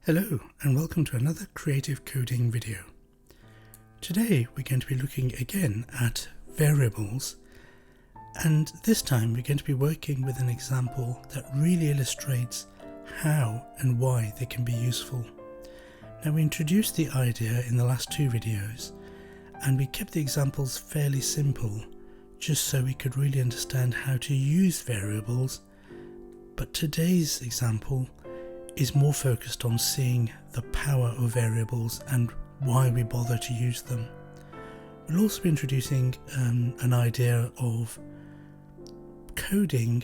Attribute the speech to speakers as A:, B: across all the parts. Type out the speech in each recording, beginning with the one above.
A: Hello and welcome to another creative coding video. Today we're going to be looking again at variables, and this time we're going to be working with an example that really illustrates how and why they can be useful. Now, we introduced the idea in the last two videos and we kept the examples fairly simple just so we could really understand how to use variables, but today's example is more focused on seeing the power of variables and why we bother to use them. We'll also be introducing an idea of coding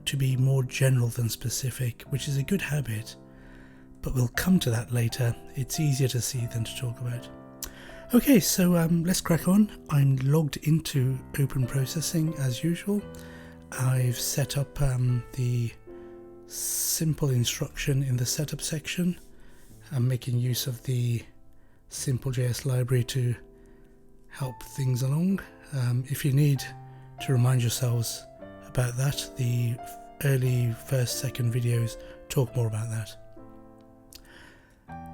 A: to be more general than specific, which is a good habit, but we'll come to that later. It's easier to see than to talk about. Okay, so let's crack on. I'm logged into Open Processing as usual. I've set up the simple instruction in the setup section. I'm making use of the simple.js library to help things along. If you need to remind yourselves about that, the early first, second videos talk more about that.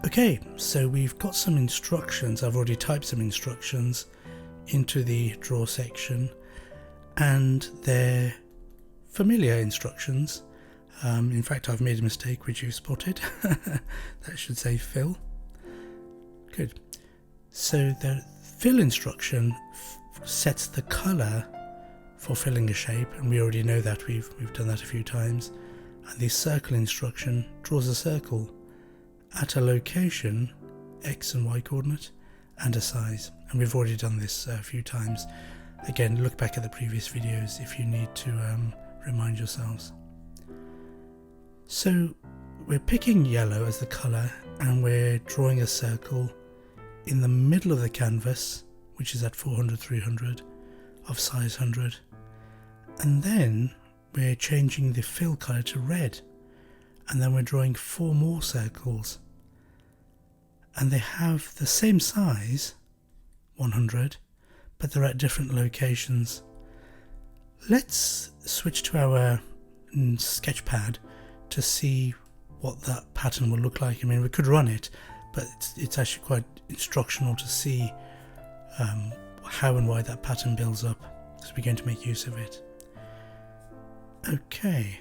A: Okay, so we've got some instructions. I've already typed some instructions into the draw section, and they're familiar instructions. In fact, I've made a mistake which you spotted. That should say fill. Good. So the fill instruction sets the color for filling a shape, and we already know that. We've done that a few times. And the circle instruction draws a circle at a location, x and y coordinate, and a size. And we've already done this a few times. Again, look back at the previous videos if you need to remind yourselves. So we're picking yellow as the colour, and we're drawing a circle in the middle of the canvas, which is at 400/300 of size 100, and then we're changing the fill colour to red, and then we're drawing 4 more circles, and they have the same size, 100, but they're at different locations. Let's switch to our sketchpad to see what that pattern will look like. I mean, we could run it, but it's actually quite instructional to see how and why that pattern builds up, so we're going to make use of it. Okay,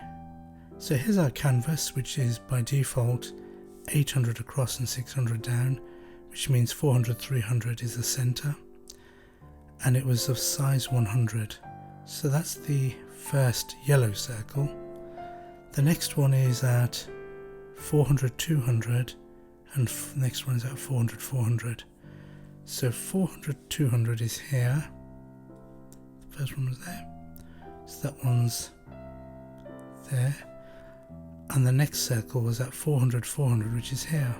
A: so here's our canvas, which is by default 800 across and 600 down, which means 400/300 is the center, and it was of size 100. So that's the first yellow circle. The next one is at 400/200, and the next one is at 400/400. So 400/200 is here. The first one was there. So that one's there. And the next circle was at 400/400, which is here.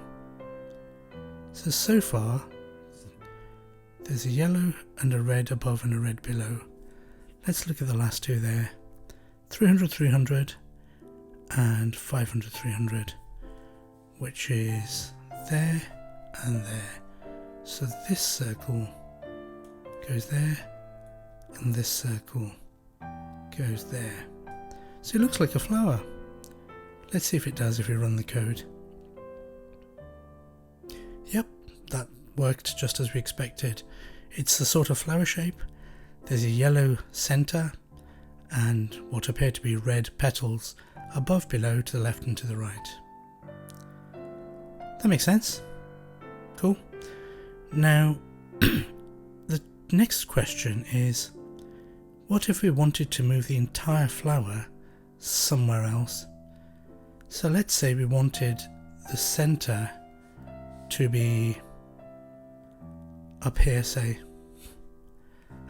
A: So far, there's a yellow and a red above and a red below. Let's look at the last two there. 300/300 and 500/300, which is there and there. So this circle goes there and this circle goes there. So it looks like a flower. Let's see if it does if we run the code. Yep, that worked just as we expected. It's the sort of flower shape. There's a yellow center and what appear to be red petals above, below, to the left and to the right. That makes sense. Cool. Now, the next question is, what if we wanted to move the entire flower somewhere else? So let's say we wanted the center to be up here, say,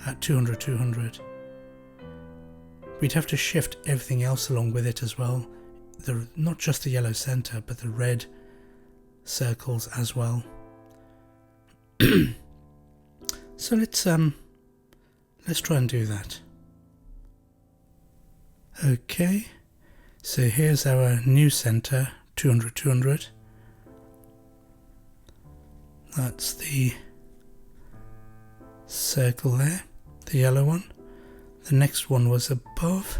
A: at 200/200. We'd have to shift everything else along with it as well. Not just the yellow center, but the red circles as well. So let's try and do that. Okay, so here's our new center, 200/200. That's the circle there, the yellow one. The next one was above,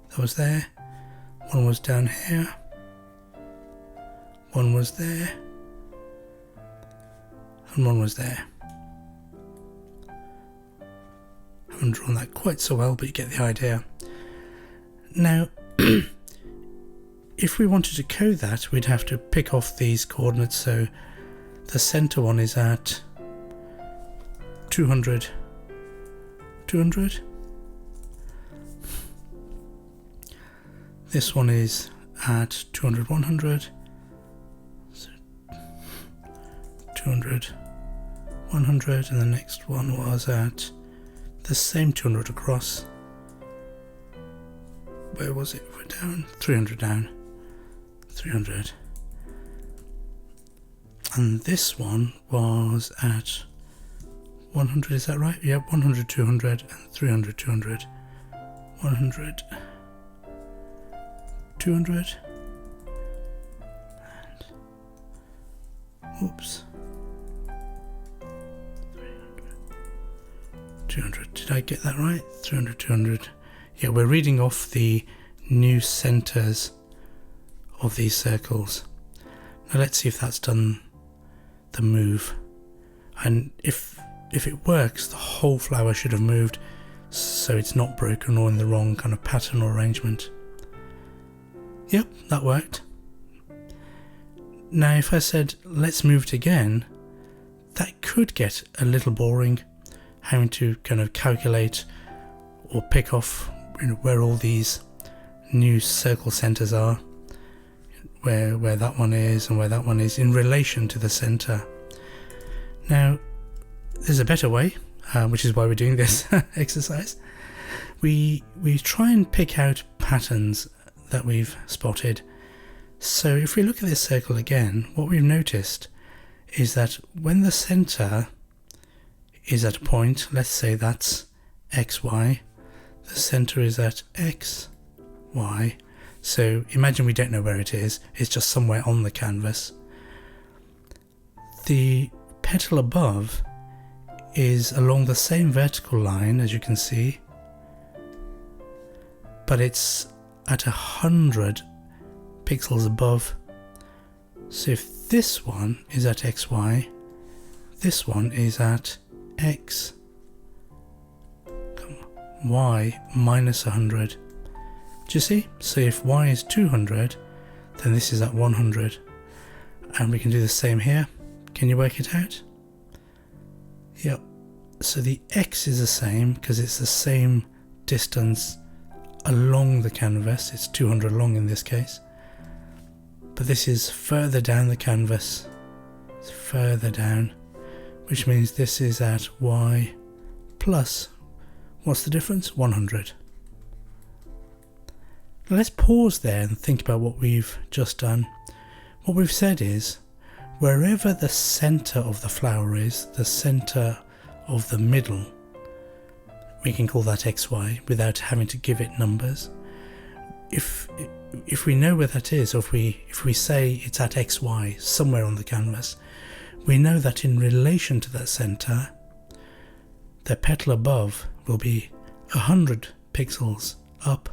A: that was there. One was down here. one was there, and one was there. I haven't drawn that quite so well, but you get the idea. Now, if we wanted to code that, we'd have to pick off these coordinates. So the center one is at 200, 200. This one is at 200, 100. So 200, 100, and the next one was at the same 200 across. Where was it? We're down 300 down. 300. And this one was at 100, is that right? Yep, 100, 200, and 300, 200. 100, 200, and oops, 300, 200. Did I get that right? 300, 200. Yeah, we're reading off the new centers of these circles. Now let's see if that's done the move. And if it works, the whole flower should have moved, so it's not broken or in the wrong kind of pattern or arrangement. Yep, that worked. Now if I said let's move it again, that could get a little boring, having to kind of calculate or pick off, you know, where all these new circle centers are, where that one is and where that one is in relation to the center. Now there's a better way, which is why we're doing this exercise. We try and pick out patterns that we've spotted. So if we look at this circle again, what we've noticed is that when the center is at a point, let's say that's XY, the center is at XY. So imagine we don't know where it is, it's just somewhere on the canvas. The petal above is along the same vertical line, as you can see, but it's at 100 pixels above. So if this one is at XY, this one is at Y minus 100. Do you see? So if Y is 200, then this is at 100. And we can do the same here. Can you work it out? Yep. So the X is the same because it's the same distance along the canvas. It's 200 long in this case. But this is further down the canvas. It's further down, which means this is at Y plus, what's the difference? 100. Now let's pause there and think about what we've just done. What we've said is, wherever the center of the flower is, the center of the middle, we can call that XY without having to give it numbers. If we know where that is, or if we say it's at XY somewhere on the canvas, we know that in relation to that center, the petal above will be 100 pixels up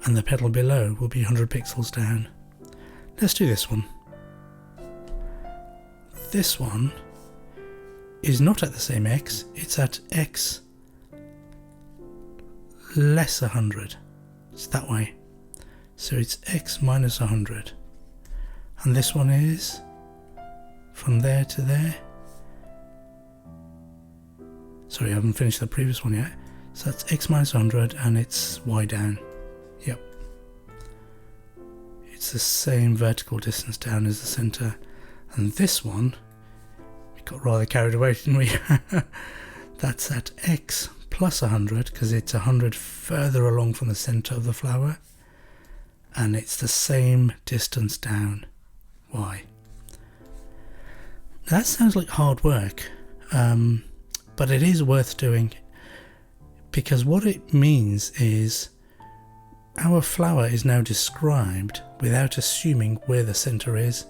A: and the petal below will be 100 pixels down. Let's do this one. This one is not at the same X, it's at X less 100. It's that way. So it's X minus 100. And this one is from there to there. Sorry, I haven't finished the previous one yet. So that's X minus 100 and it's Y down. Yep. It's the same vertical distance down as the center. And this one, we got rather carried away, didn't we? That's at X plus 100 because it's 100 further along from the center of the flower. And it's the same distance down, Y. Now that sounds like hard work, but it is worth doing, because what it means is our flower is now described without assuming where the center is.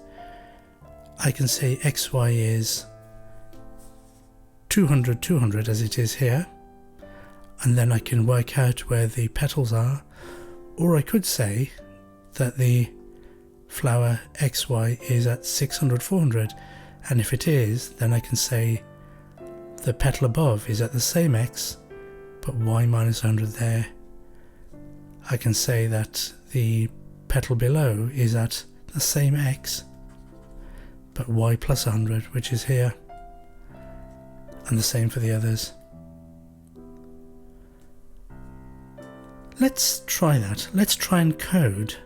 A: I can say XY is 200, 200 as it is here, and then I can work out where the petals are, or I could say that the flower XY is at 600, 400, and if it is, then I can say the petal above is at the same X, but Y minus 100 there. I can say that the petal below is at the same X, but Y plus 100, which is here, and the same for the others. Let's try that. Let's try and code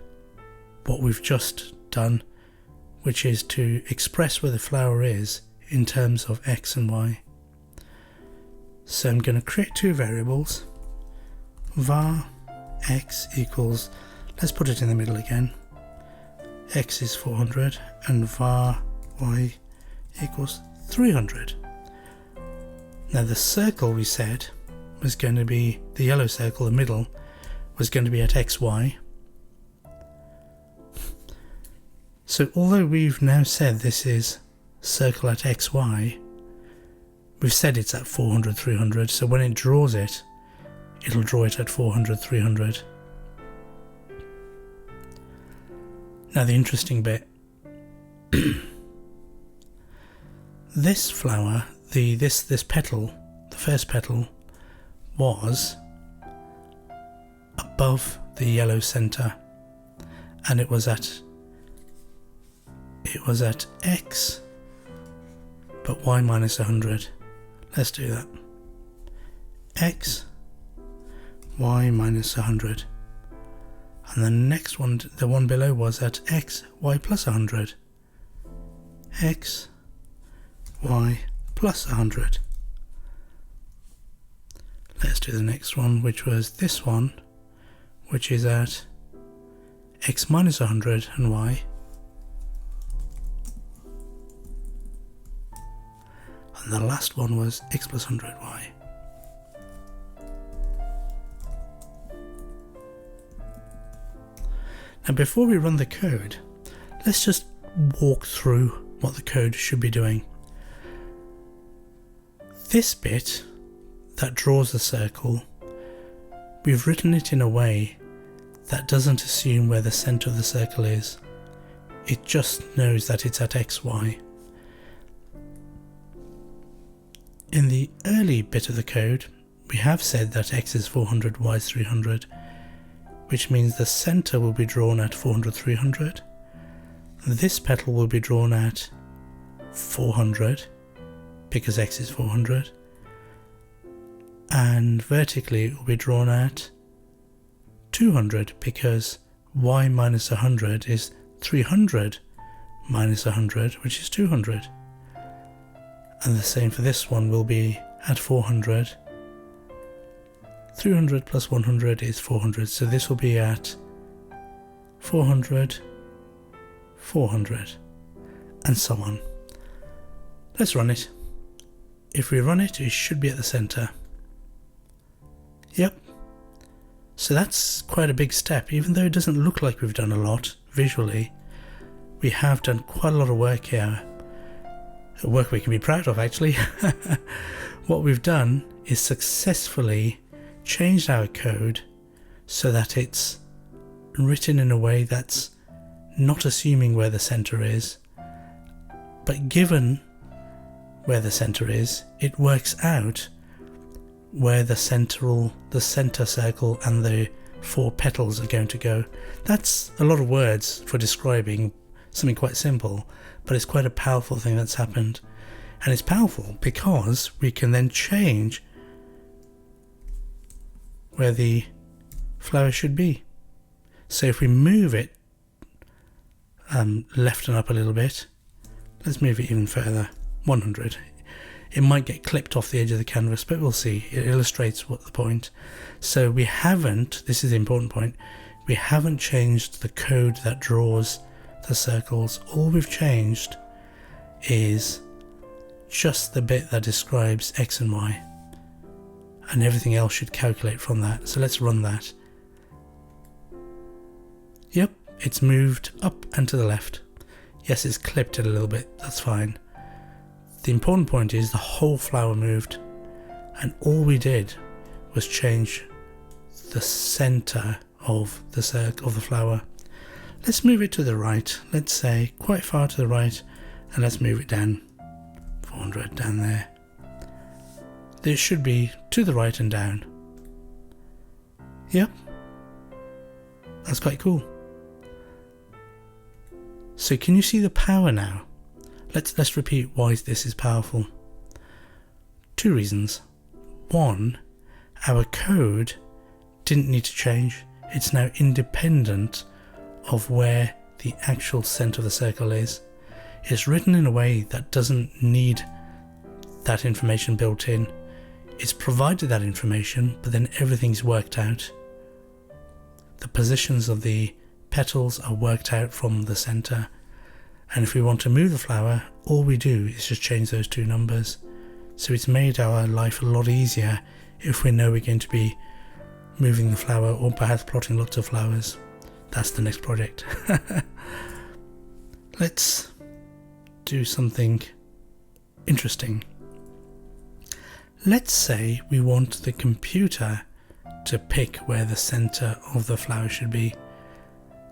A: what we've just done, which is to express where the flower is in terms of X and Y. So I'm going to create two variables, var X equals, let's put it in the middle again, X is 400, and var Y equals 300. Now the circle we said was going to be, the yellow circle, the middle, was going to be at XY. So although we've now said this is circle at XY, we've said it's at 400, 300, so when it draws it, it'll draw it at 400, 300. Now the interesting bit, this flower, this petal, the first petal, was above the yellow center, and it was at X, but Y minus 100. Let's do that. X, Y minus 100. And the next one, the one below, was at X, Y plus 100. X, Y plus 100. Let's do the next one, which was this one, which is at X minus 100 and Y. And the last one was X plus 100Y. Now before we run the code, let's just walk through what the code should be doing. This bit that draws the circle, we've written it in a way that doesn't assume where the center of the circle is. It just knows that it's at XY. In the early bit of the code, we have said that X is 400, Y is 300, which means the center will be drawn at 400, 300. This petal will be drawn at 400, because X is 400. And vertically it will be drawn at 200, because Y minus 100 is 300 minus 100, which is 200. And the same for this one will be at 400. 300 plus 100 is 400, so this will be at 400, 400, and so on. Let's run it. If we run it, it should be at the center. Yep. So that's quite a big step, even though it doesn't look like we've done a lot visually. We have done quite a lot of work here. Work we can be proud of, actually. What we've done is successfully changed our code so that it's written in a way that's not assuming where the center is, but given where the center is, it works out where the center circle and the four petals are going to go. That's a lot of words for describing something quite simple, but it's quite a powerful thing that's happened. And it's powerful because we can then change where the flower should be. So if we move it left and up a little bit, let's move it even further, 100. It might get clipped off the edge of the canvas, but we'll see. It illustrates what the point. So we haven't, this is the important point, we haven't changed the code that draws the circles. All we've changed is just the bit that describes X and Y, and everything else should calculate from that. So let's run that. Yep, it's moved up and to the left. Yes, it's clipped it a little bit, that's fine. The important point is the whole flower moved, and all we did was change the center of the circle of the flower. Let's move it to the right, let's say quite far to the right, and let's move it down 400 down there. This should be to the right and down. Yep, that's quite cool. So can you see the power now? Let's repeat why this is powerful. Two reasons. One, our code didn't need to change. It's now independent of where the actual center of the circle is. It's written in a way that doesn't need that information built in. It's provided that information, but then everything's worked out. The positions of the petals are worked out from the center. And if we want to move the flower, all we do is just change those two numbers. So it's made our life a lot easier if we know we're going to be moving the flower or perhaps plotting lots of flowers. That's the next project. Let's do something interesting. Let's say we want the computer to pick where the center of the flower should be.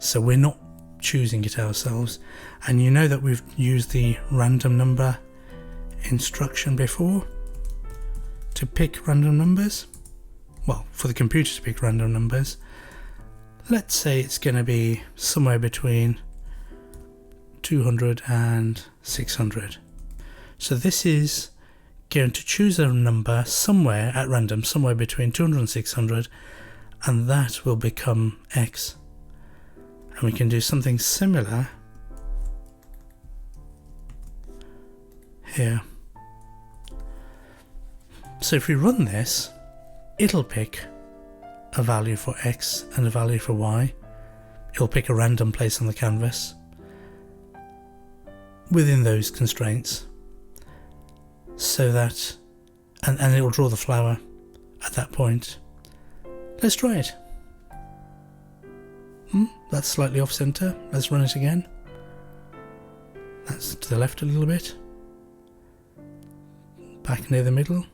A: So we're not choosing it ourselves. And you know that we've used the random number instruction before to pick random numbers. Well, for the computer to pick random numbers. Let's say it's going to be somewhere between 200 and 600. So this is going to choose a number somewhere at random, somewhere between 200 and 600, and that will become X. And we can do something similar here. So if we run this, it'll pick a value for X and a value for Y. It'll pick a random place on the canvas within those constraints, so that, and it'll draw the flower at that point. Let's try it. That's slightly off center. Let's run it again. That's to the left a little bit. Back near the middle.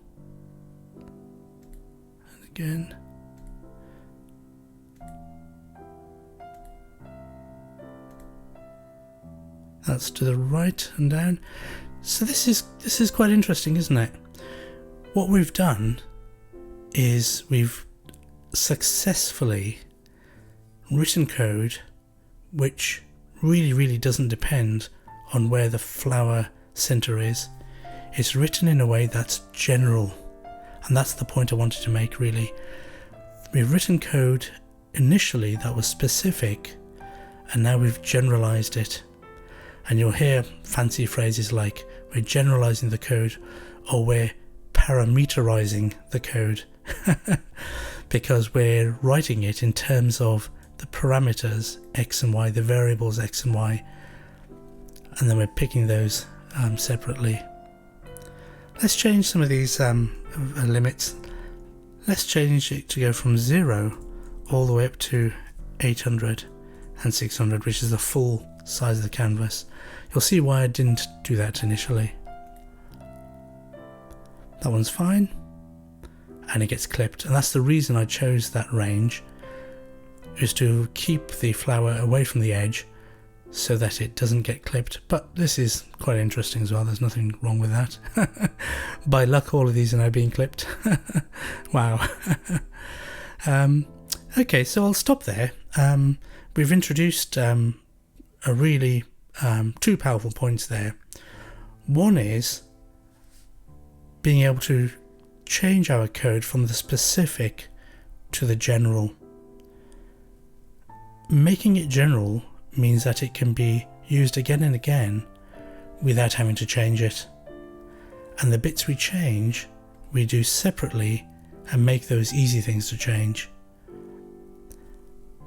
A: And again. That's to the right and down. So this is quite interesting, isn't it? What we've done is we've successfully written code which really doesn't depend on where the flower center is. It's written in a way that's general, and that's the point I wanted to make really. We've written code initially that was specific, and now we've generalized it. And you'll hear fancy phrases like we're generalizing the code or we're parameterizing the code because we're writing it in terms of the parameters X and Y, the variables X and Y, and then we're picking those separately. Let's change some of these limits. Let's change it to go from 0 all the way up to 800 and 600, which is the full size of the canvas. You'll see why I didn't do that initially. That one's fine, and it gets clipped, and that's the reason I chose that range, is to keep the flower away from the edge so that it doesn't get clipped. But this is quite interesting as well, there's nothing wrong with that. By luck all of these are now being clipped. Wow. Okay, so I'll stop there. We've introduced a really two powerful points there. One is being able to change our code from the specific to the general. Making it general means that it can be used again and again without having to change it. And the bits we change, we do separately and make those easy things to change.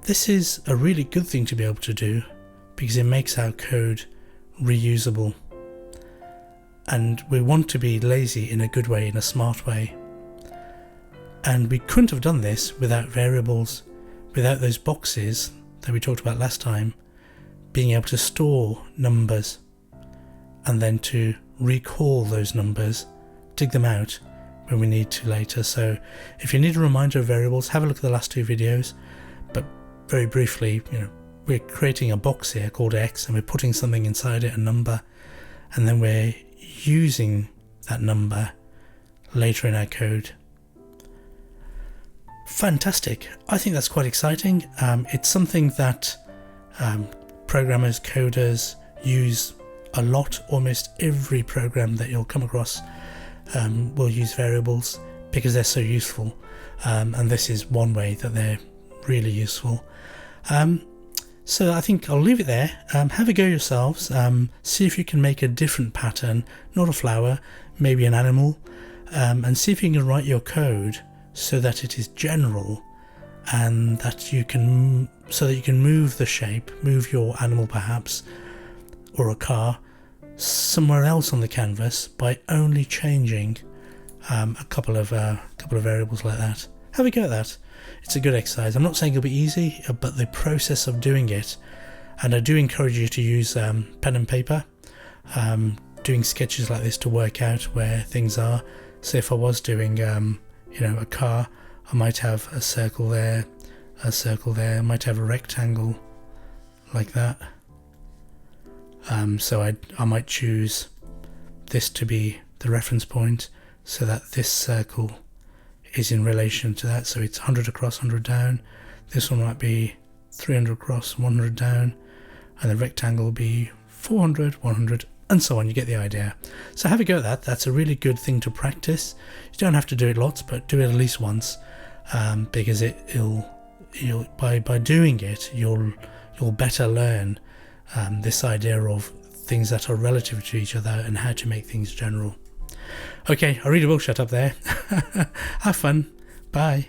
A: This is a really good thing to be able to do because it makes our code reusable. And we want to be lazy in a good way, in a smart way. And we couldn't have done this without variables, without those boxes that we talked about last time, being able to store numbers and then to recall those numbers, dig them out when we need to later. So if you need a reminder of variables, have a look at the last two videos. But very briefly, we're creating a box here called X, and we're putting something inside it, a number, and then we're using that number later in our code. Fantastic. I think that's quite exciting. It's something that programmers, coders use a lot. Almost every program that you'll come across will use variables because they're so useful, and this is one way that they're really useful. So I think I'll leave it there. Have a go yourselves. See if you can make a different pattern, not a flower, maybe an animal, and see if you can write your code so that it is general, and that you can move the shape, move your animal perhaps, or a car, somewhere else on the canvas by only changing a couple of variables like that. Have a go at that. It's a good exercise. I'm not saying it'll be easy, but the process of doing it, and I do encourage you to use pen and paper, doing sketches like this to work out where things are. So if I was doing a car, I might have a circle there, I might have a rectangle like that. So I might choose this to be the reference point, so that this circle is in relation to that, so it's 100 across, 100 down. This one might be 300 across, 100 down, and the rectangle will be 400, 100, and so on. You get the idea. So have a go at that. That's a really good thing to practice. You don't have to do it lots, but do it at least once, because by doing it, you'll better learn this idea of things that are relative to each other and how to make things general. Okay, I really will shut up there. Have fun. Bye.